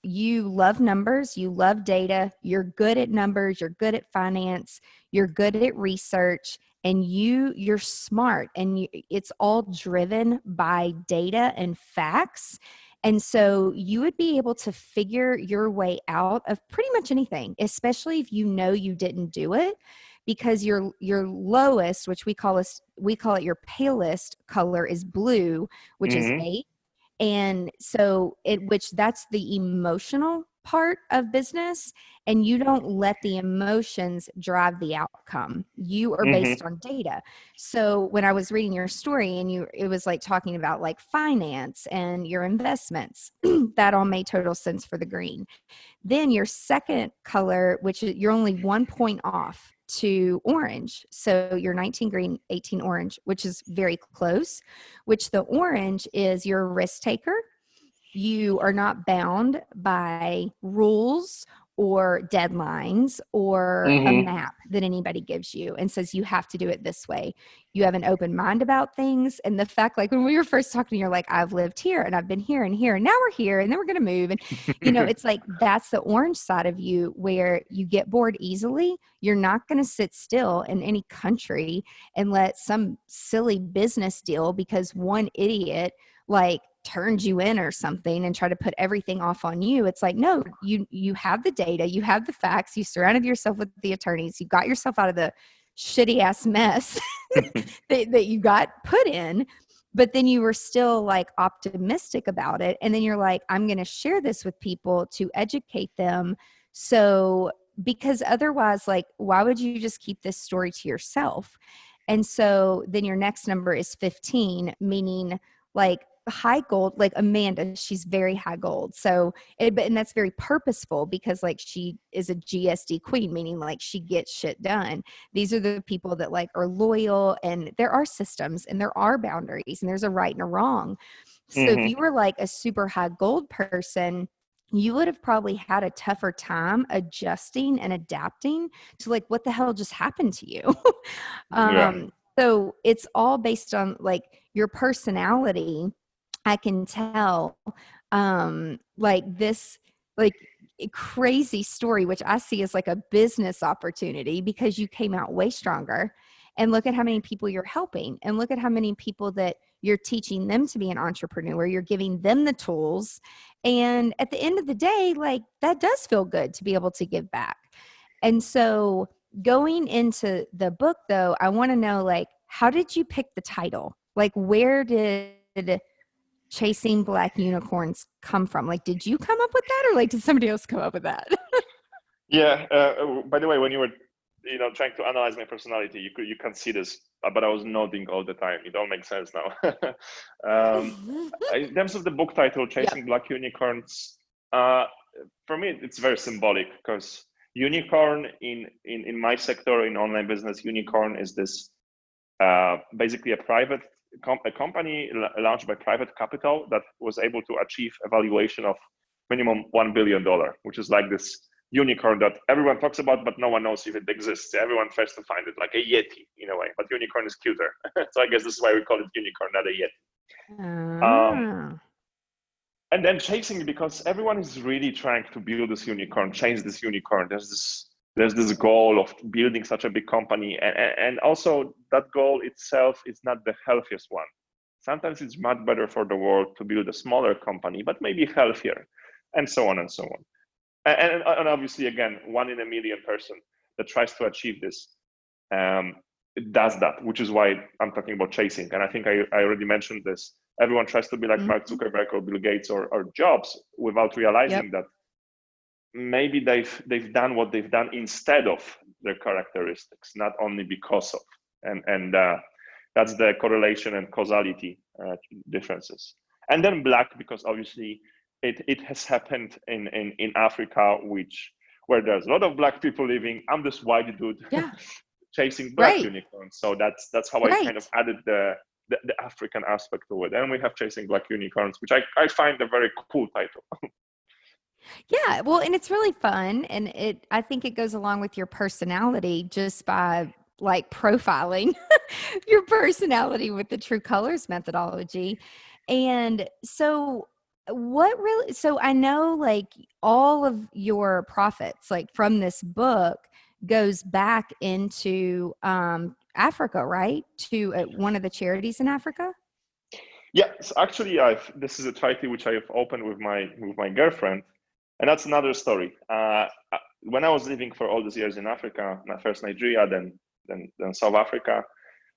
you love numbers, you love data, you're good at numbers, you're good at finance, you're good at research, and you're smart, and it's all driven by data and facts. And so you would be able to figure your way out of pretty much anything, especially if you know you didn't do it, because your lowest, which we call it your palest color, is blue, which is Mm-hmm. 8. And so which that's the emotional part of business, and you don't let the emotions drive the outcome. You are based Mm-hmm. on data. So when I was reading your story and it was like talking about like finance and your investments, that all made total sense for the green. Then your second color, which is, you're only 1 point off to orange. So you're 19 green, 18 orange, which is very close, which the orange is you're a risk taker. You are not bound by rules or deadlines or a Mm-hmm. map that anybody gives you and says you have to do it this way. You have an open mind about things. And the fact, like when we were first talking, you're like, I've lived here and I've been here and here, and now we're here and then we're going to move. And, it's like that's the orange side of you where you get bored easily. You're not going to sit still in any country and let some silly business deal because one idiot like turns you in or something and try to put everything off on you. It's like, no, you have the data, you have the facts, you surrounded yourself with the attorneys, you got yourself out of the shitty ass mess that you got put in, but then you were still like optimistic about it. And then you're like, I'm going to share this with people to educate them. So, because otherwise, like, why would you just keep this story to yourself? And so then your next number is 15, meaning like high gold, like Amanda, she's very high gold. So, and that's very purposeful because like she is a GSD queen, meaning like she gets shit done. These are the people that like are loyal, and there are systems and there are boundaries and there's a right and a wrong. So if Mm-hmm. you were like a super high gold person, you would have probably had a tougher time adjusting and adapting to like what the hell just happened to you. Yeah. So it's all based on like your personality. I can tell like this like crazy story, which I see as like a business opportunity because you came out way stronger. And look at how many people you're helping, and look at how many people that you're teaching them to be an entrepreneur. You're giving them the tools. And at the end of the day, like that does feel good to be able to give back. And so going into the book though, I want to know like, how did you pick the title? Like, where did Chasing Black Unicorns come from? Like, did you come up with that, or like did somebody else come up with that? Yeah. By the way, when you were, trying to analyze my personality, you can see this, but I was nodding all the time. It all makes sense now. In terms of the book title, Yep. "Chasing Black Unicorns," for me, it's very symbolic because unicorn in my sector in online business, unicorn is this basically a company launched by private capital that was able to achieve a valuation of minimum $1 billion, which is like this unicorn that everyone talks about, but no one knows if it exists. Everyone tries to find it, like a yeti in a way, but unicorn is cuter. So I guess this is why we call it unicorn, not a yeti. Ah. And then chasing, because everyone is really trying to build this unicorn, chase this unicorn. There's this goal of building such a big company, and also that goal itself is not the healthiest one. Sometimes it's much better for the world to build a smaller company, but maybe healthier, and so on and so on. And obviously, again, one in a million person that tries to achieve this. it does that, which is why I'm talking about chasing. And I think I already mentioned this. Everyone tries to be like Mark Zuckerberg or Bill Gates or Jobs without realizing that maybe they've done what they've done instead of their characteristics, not only because of. And that's the correlation and causality differences. And then Black, because obviously it has happened in Africa, where there's a lot of Black people living. I'm this white dude chasing Black unicorns. So that's how I kind of added the African aspect to it. And we have Chasing Black Unicorns, which I find a very cool title. Yeah, well, and it's really fun, and I think it goes along with your personality just by like profiling your personality with the True Colors methodology. And so so I know like all of your profits like from this book goes back into Africa, right? To one of the charities in Africa? Yeah, so actually this is a charity which I have opened with my girlfriend. And that's another story. When I was living for all these years in Africa, first Nigeria, then South Africa,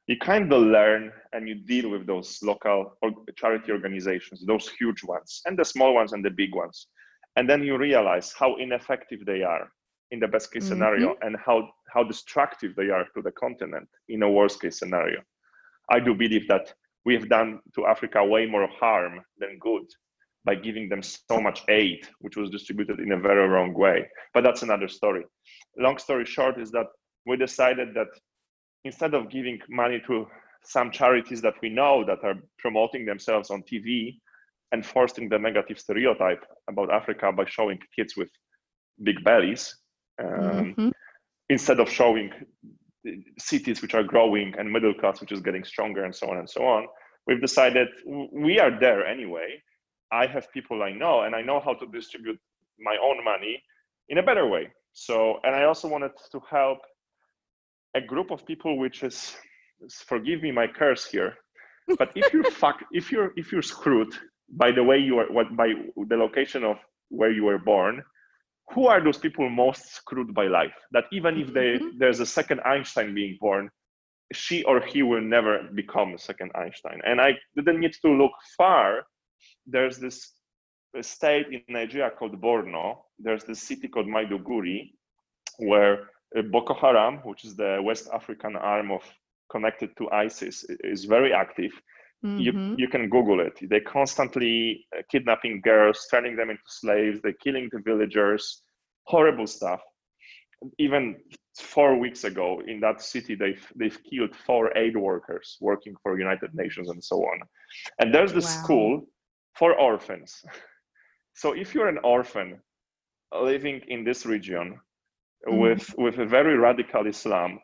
you kind of learn and you deal with those local charity organizations, those huge ones, and the small ones and the big ones. And then you realize how ineffective they are in the best case scenario, and how destructive they are to the continent in a worst case scenario. I do believe that we have done to Africa way more harm than good by giving them so much aid, which was distributed in a very wrong way. But that's another story. Long story short is that we decided that instead of giving money to some charities that we know that are promoting themselves on TV and forcing the negative stereotype about Africa by showing kids with big bellies, instead of showing cities which are growing and middle class which is getting stronger and so on, we've decided we are there anyway. I have people I know, and I know how to distribute my own money in a better way. So, and I also wanted to help a group of people, which is, forgive me my curse here, but if you're screwed by the way you are, by the location of where you were born, who are those people most screwed by life? That even if there's a second Einstein being born, she or he will never become a second Einstein. And I didn't need to look far. There's this state in Nigeria called Borno. There's this city called Maiduguri, where Boko Haram, which is the West African arm connected to ISIS, is very active. You can Google it. They constantly kidnapping girls, turning them into slaves. They're killing the villagers. Horrible stuff. Even 4 weeks ago in that city, they've killed 4 aid workers working for United Nations and so on. And there's this school for orphans. So if you're an orphan living in this region with a very radical Islam,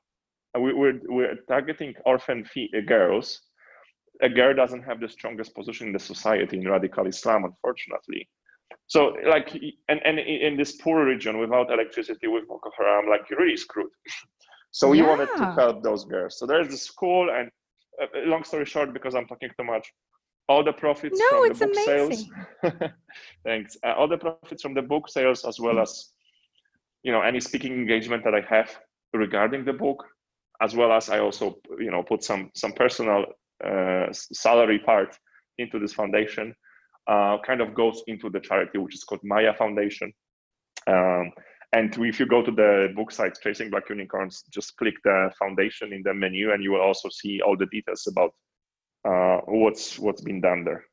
we're targeting orphan girls. A girl doesn't have the strongest position in the society in radical Islam, unfortunately. So like, and in this poor region without electricity, with Boko Haram, like you're really screwed. So we wanted to help those girls. So there's the school, and long story short, because I'm talking too much, all the profits from the book sales, thanks. All the profits from the book sales, as well as, any speaking engagement that I have regarding the book, as well as I also, put some personal salary part into this foundation, kind of goes into the charity, which is called Maya Foundation. And if you go to the book site, Chasing Black Unicorns, just click the foundation in the menu, and you will also see all the details about what's been done there.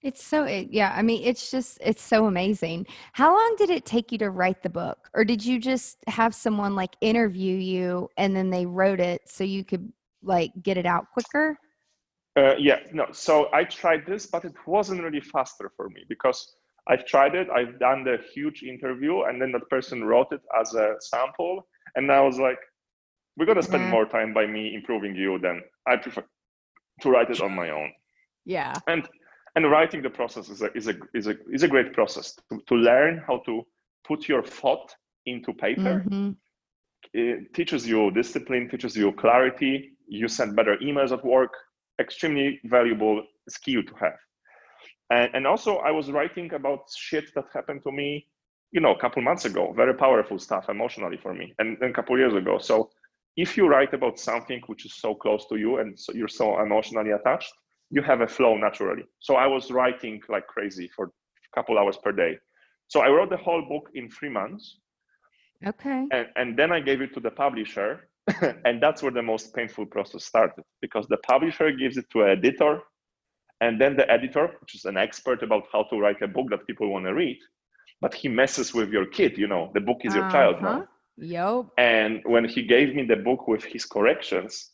It's so, it's so amazing. How long did it take you to write the book? Or did you just have someone like interview you and then they wrote it so you could like get it out quicker? So I tried this, but it wasn't really faster for me because I've tried it. I've done the huge interview, and then that person wrote it as a sample. And I was like, we're going to spend more time by me improving you than I prefer to write it on my own. Yeah. And writing the process is a great process to learn how to put your thought into paper. It teaches you discipline, teaches you clarity. You send better emails at work. Extremely valuable skill to have. And also I was writing about shit that happened to me, a couple months ago, very powerful stuff emotionally for me, and a couple years ago. So if you write about something which is so close to you and so you're so emotionally attached, you have a flow naturally. So I was writing like crazy for a couple hours per day. So I wrote the whole book in 3 months. Okay. And then I gave it to the publisher. And that's where the most painful process started, because the publisher gives it to an editor. And then the editor, which is an expert about how to write a book that people want to read, but he messes with your kid, the book is your child now. Yep. And when he gave me the book with his corrections,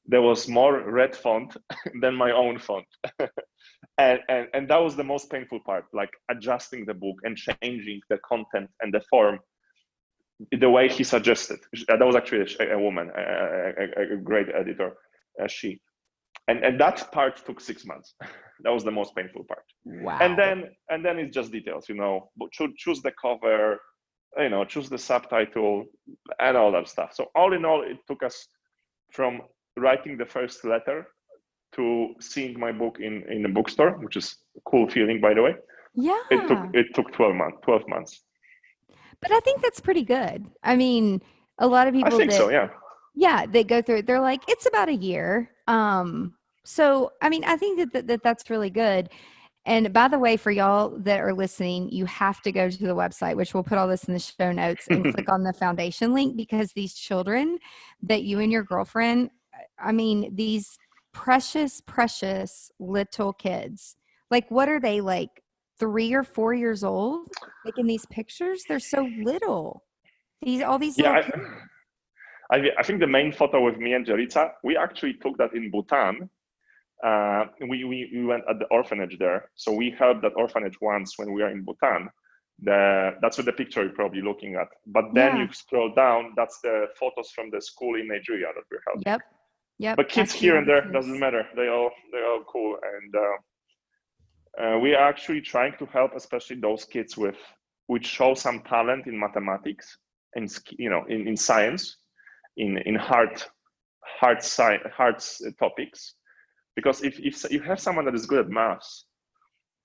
there was more red font than my own font. and that was the most painful part, like adjusting the book and changing the content and the form the way he suggested. That was actually a woman, a great editor, she. And that part took 6 months. That was the most painful part. Wow. And then it's just details, but choose the cover, choose the subtitle and all that stuff. So all in all, it took us from writing the first letter to seeing my book in a bookstore, which is a cool feeling, by the way. Yeah. It took 12 months. But I think that's pretty good. I mean, a lot of people I think so, yeah. Yeah, they go through it. They're like, it's about a year. So I mean, I think that's really good. And by the way, for y'all that are listening, you have to go to the website, which we'll put all this in the show notes, and click on the foundation link, because these children that you and your girlfriend, I mean, these precious, precious little kids, like, what are they, like 3 or 4 years old? Like in these pictures, they're so little. All these little kids. I think the main photo with me and Jelica, we actually took that in Bhutan. We went at the orphanage there. So we helped that orphanage once when we were in Bhutan. That's what the picture you're probably looking at. But then you scroll down, that's the photos from the school in Nigeria that we're helping. Yep. But kids here and there, doesn't matter. They're all cool. And we are actually trying to help, especially those kids which show some talent in mathematics, in science, in hard topics. Because if you have someone that is good at maths,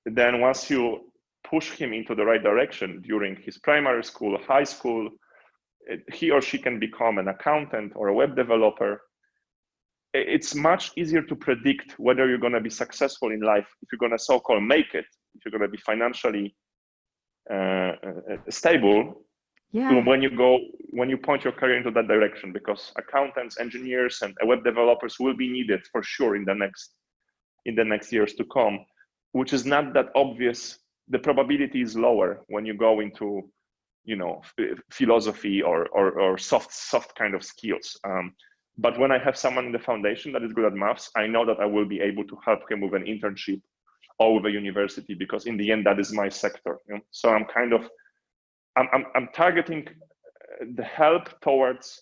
then once you push him into the right direction during his primary school, high school, he or she can become an accountant or a web developer. It's much easier to predict whether you're going to be successful in life, if you're going to so-called make it, if you're going to be financially stable, when you point your career into that direction, because accountants, engineers, and web developers will be needed for sure in the next years to come, which is not that obvious. The probability is lower when you go into philosophy or soft kind of skills. But when I have someone in the foundation that is good at maths, I know that I will be able to help him with an internship or with a university, because in the end, that is my sector. So I'm targeting the help towards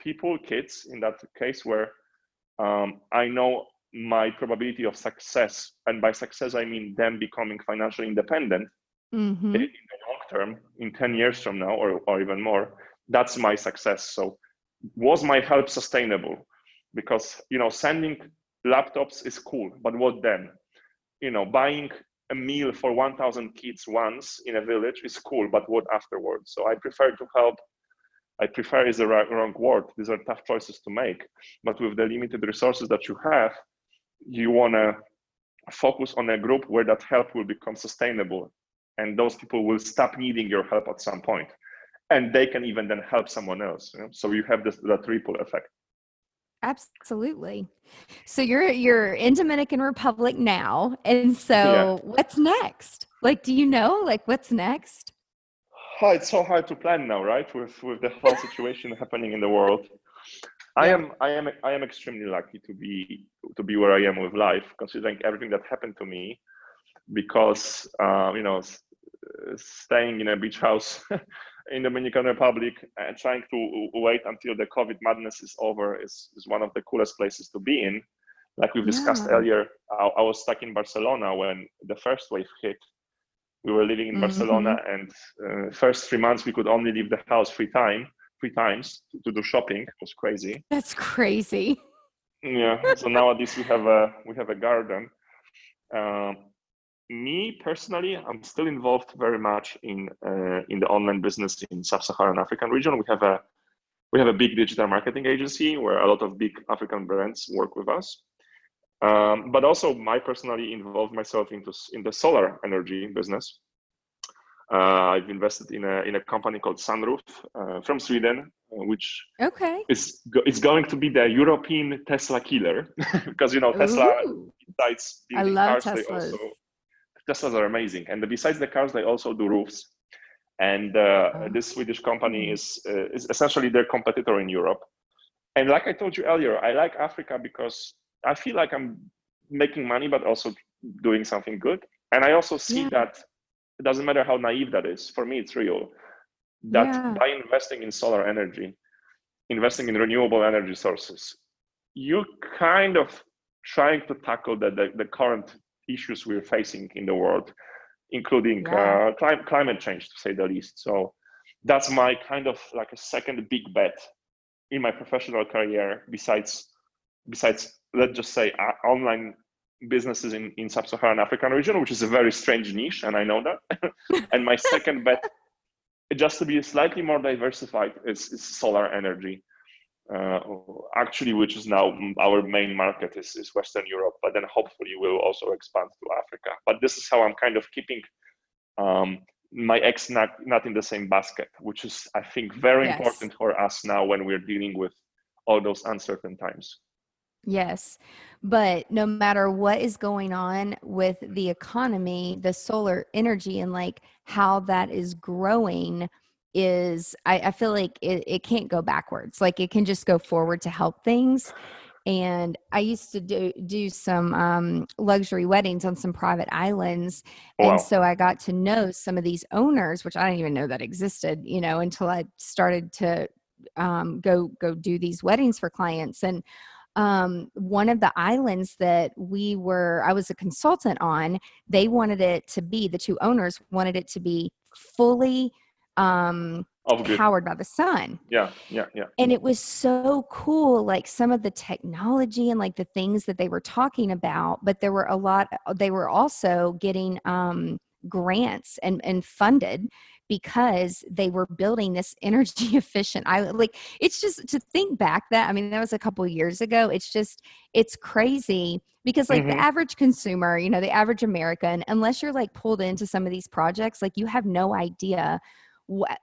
kids in that case, where I know my probability of success, and by success, I mean them becoming financially independent in the long term, in 10 years from now, or even more. That's my success. So was my help sustainable? Because, sending laptops is cool, but what then? Buying a meal for 1,000 kids once in a village is cool, but what afterwards? So I prefer to help. I prefer is the wrong word. These are tough choices to make, but with the limited resources that you have, you want to focus on a group where that help will become sustainable, and those people will stop needing your help at some point, and they can even then help someone else. So you have that ripple effect. Absolutely. So you're in Dominican Republic now, and so what's next? Like, do you know, like, what's next? Oh, it's so hard to plan now, right? With the whole situation happening in the world. I am extremely lucky to be where I am with life, considering everything that happened to me. Because staying in a beach house in Dominican Republic and trying to wait until the COVID madness is over is one of the coolest places to be in. Like we've discussed earlier, I was stuck in Barcelona when the first wave hit. We were living in Barcelona, and first 3 months we could only leave the house three times to do shopping. It was crazy. That's crazy. Yeah. So nowadays we have a garden. Me personally, I'm still involved very much in the online business in sub-Saharan African region. We have We have a big digital marketing agency where a lot of big African brands work with us. But also, I personally involved myself in the solar energy business. I've invested in a company called Sunroof from Sweden, which is going to be the European Tesla killer, because Tesla, Ooh, besides I building love cars, Teslas. Teslas are amazing, and besides the cars, they also do roofs. And this Swedish company is essentially their competitor in Europe. And like I told you earlier, I like Africa because I feel like I'm making money, but also doing something good. And I also see that it doesn't matter how naive that is. For me, it's real. That by investing in solar energy, investing in renewable energy sources, you kind of trying to tackle the current issues we're facing in the world, including climate change, to say the least. So that's my kind of like a second big bet in my professional career, besides let's just say online businesses in sub-Saharan African region, which is a very strange niche, and I know that. And my second bet, just to be slightly more diversified, is solar energy. Actually, which is now our main market is Western Europe, but then hopefully we'll also expand to Africa. But this is how I'm kind of keeping my eggs not in the same basket, which is, I think, very important for us now when we're dealing with all those uncertain times. Yes. But no matter what is going on with the economy, the solar energy and like how that is growing is, I feel like it can't go backwards. Like it can just go forward to help things. And I used to do some luxury weddings on some private islands. And so I got to know some of these owners, which I didn't even know that existed, until I started to go do these weddings for clients. And one of the islands that I was a consultant on, they wanted it to be, the two owners wanted it to be fully powered by the sun. Yeah. And it was so cool, like some of the technology and like the things that they were talking about, but they were also getting grants and funded because they were building this energy efficient island. Like it's just to think back that was a couple of years ago. It's crazy because like the average consumer, the average American, unless you're like pulled into some of these projects, like you have no idea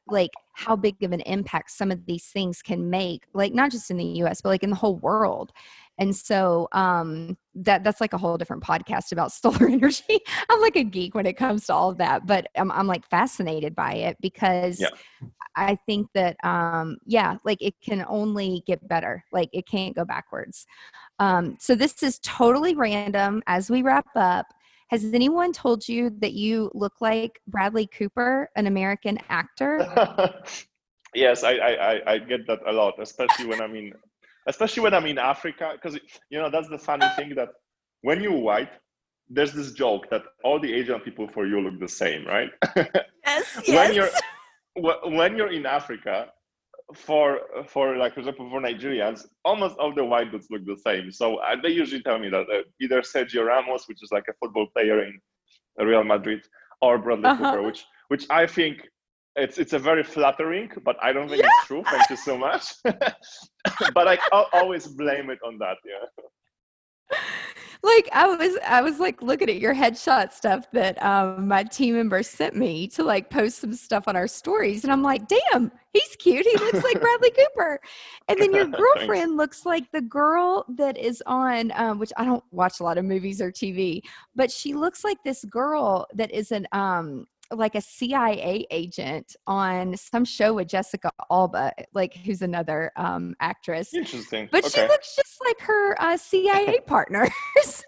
like how big of an impact some of these things can make, like not just in the US, but like in the whole world. And so that's like a whole different podcast about solar energy. I'm like a geek when it comes to all of that, but I'm like fascinated by it because I think that like it can only get better. Like it can't go backwards. So this is totally random. As we wrap up, has anyone told you that you look like Bradley Cooper, an American actor? Yes, I get that a lot, especially when I'm in Africa, because that's the funny thing, that when you're white, there's this joke that all the Asian people for you look the same, right? Yes. when you're in Africa, for like, for example, for Nigerians, almost all the white dudes look the same. So they usually tell me that either Sergio Ramos, which is like a football player in Real Madrid, or Bradley Cooper, which I think it's a very flattering, but I don't think it's true. Thank you so much. But I always blame it on that. Yeah. Like I was like looking at your headshot stuff that my team member sent me to like post some stuff on our stories, and I'm like, damn, he's cute. He looks like Bradley Cooper. And then your girlfriend looks like the girl that is on, which I don't watch a lot of movies or TV, but she looks like this girl that is an like a CIA agent on some show with Jessica Alba, like who's another actress. Interesting. But she looks just like her CIA partner. So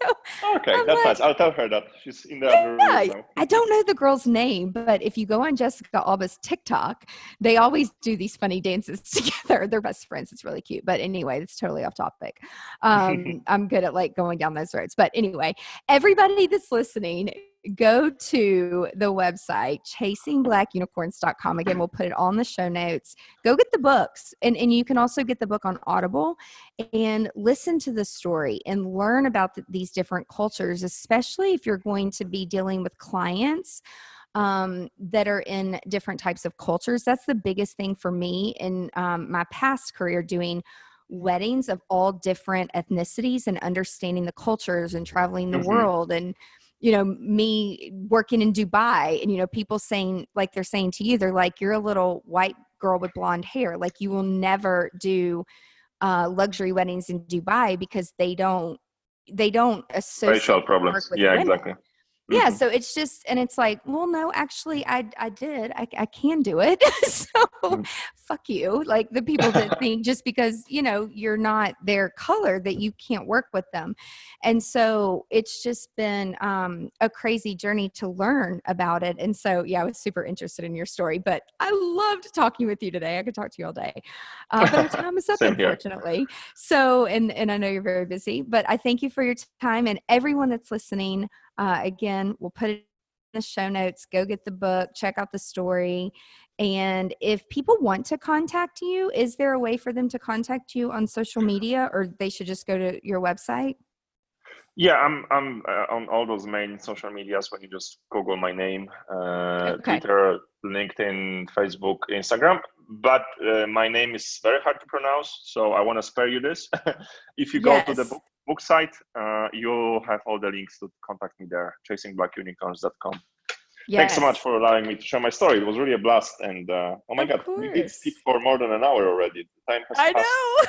that's nice. I'll tell her that she's in the other room now. I don't know the girl's name, but if you go on Jessica Alba's TikTok, they always do these funny dances together. They're best friends. It's really cute. But anyway, it's totally off topic. I'm good at like going down those roads. But anyway, everybody that's listening, go to the website chasingblackunicorns.com. Again, we'll put it all in the show notes. Go get the books, and you can also get the book on Audible and listen to the story and learn about these different cultures, especially if you're going to be dealing with clients that are in different types of cultures. That's the biggest thing for me in my past career, doing weddings of all different ethnicities and understanding the cultures and traveling the world. And, me working in Dubai and, people saying, like they're saying to you, they're like, you're a little white girl with blonde hair. Like, you will never do luxury weddings in Dubai because they don't associate Racial problems. work with Yeah, women. exactly. Yeah, so it's just, and it's like, well, no, actually, I did. I can do it. So fuck you. Like, the people that think just because, you're not their color, that you can't work with them. And so it's just been a crazy journey to learn about it. And so, yeah, I was super interested in your story, but I loved talking with you today. I could talk to you all day, but our time is up, unfortunately. So, and I know you're very busy, but I thank you for your time, and everyone that's listening. Again, we'll put it in the show notes. Go get the book, check out the story. And if people want to contact you, is there a way for them to contact you on social media, or they should just go to your website? Yeah, I'm on all those main social medias when you just Google my name, Twitter, LinkedIn, Facebook, Instagram. But my name is very hard to pronounce, so I want to spare you this. If you go to the book site, you'll have all the links to contact me there, chasingblackunicorns.com. Yes. Thanks so much for allowing me to share my story. It was really a blast. And oh my God, we did speak for more than an hour already. The time has passed. I know.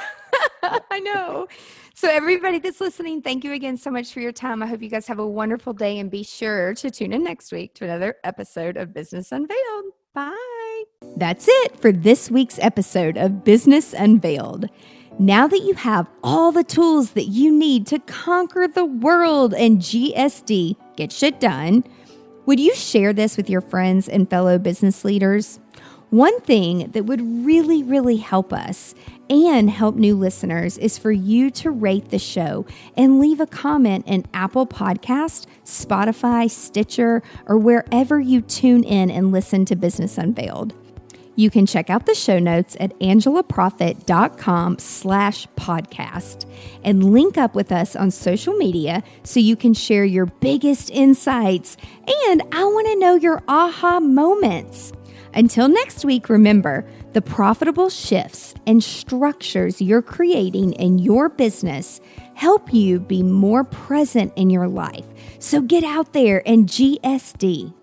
I know. So everybody that's listening, thank you again so much for your time. I hope you guys have a wonderful day, and be sure to tune in next week to another episode of Business Unveiled. Bye. That's it for this week's episode of Business Unveiled. Now that you have all the tools that you need to conquer the world and GSD, get shit done, would you share this with your friends and fellow business leaders? One thing that would really, really help us and help new listeners is for you to rate the show and leave a comment in Apple Podcast, Spotify, Stitcher, or wherever you tune in and listen to Business Unveiled. You can check out the show notes at angelaprofit.com/podcast and link up with us on social media so you can share your biggest insights. And I want to know your aha moments. Until next week, remember, the profitable shifts and structures you're creating in your business help you be more present in your life. So get out there and GSD.